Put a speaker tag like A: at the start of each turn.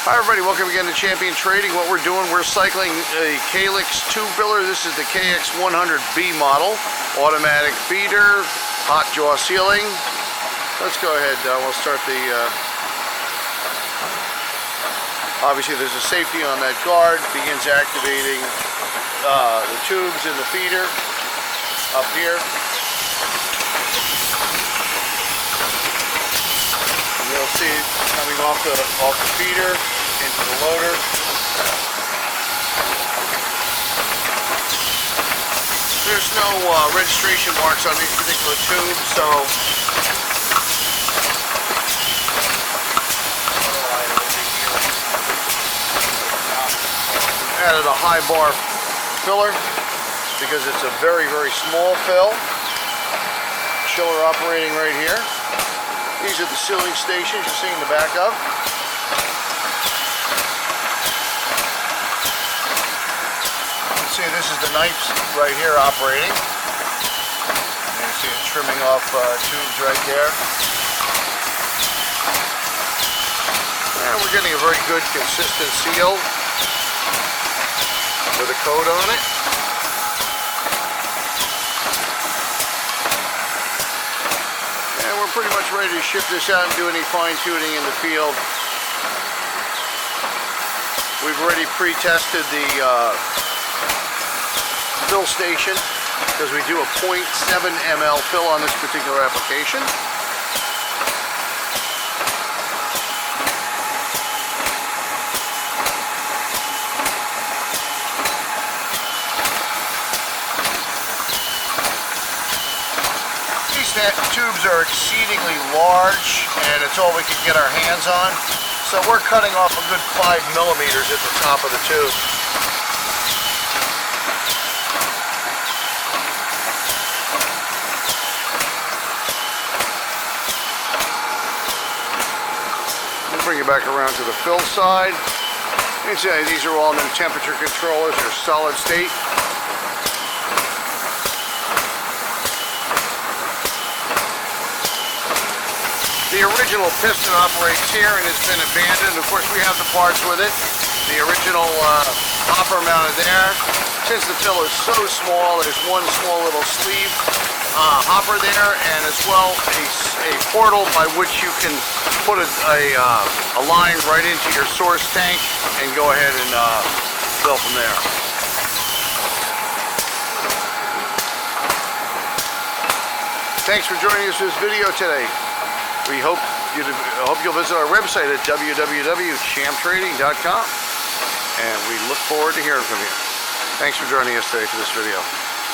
A: Hi everybody, welcome again to Champion Trading. What we're doing, we're cycling a Kalix tube filler. This is the KX 100B model. Automatic feeder, hot jaw sealing. Let's go ahead, we'll start the... obviously there's a safety on that guard. Begins activating the tubes in the feeder up here. And you'll see it coming off the feeder into the loader. There's no registration marks on these particular tubes, so added a high bar filler because it's a very, very small fill. Chiller operating right here. These are the sealing stations you're seeing the back of. You can see this is the knife right here operating. You can see it trimming off tubes right there. And we're getting a very good consistent seal with a coat on it. And we're pretty much ready to ship this out and do any fine tuning in the field. We've already pre-tested the fill station because we do a 0.7 ml fill on this particular application. These tubes are exceedingly large and it's all we can get our hands on. So we're cutting off a good 5 millimeters at the top of the tube. Bring it back around to the fill side. You can see these are all new temperature controllers. They're solid state. The original piston operates here and has been abandoned. Of course, we have the parts with it. The original hopper mounted there. Since the fill is so small, there's one small little sleeve hopper there, and as well a portal by which you can put a line right into your source tank and go ahead and fill from there. Thanks for joining us for this video today. We hope you'll visit our website at www.champtrading.com, and we look forward to hearing from you. Thanks for joining us today for this video.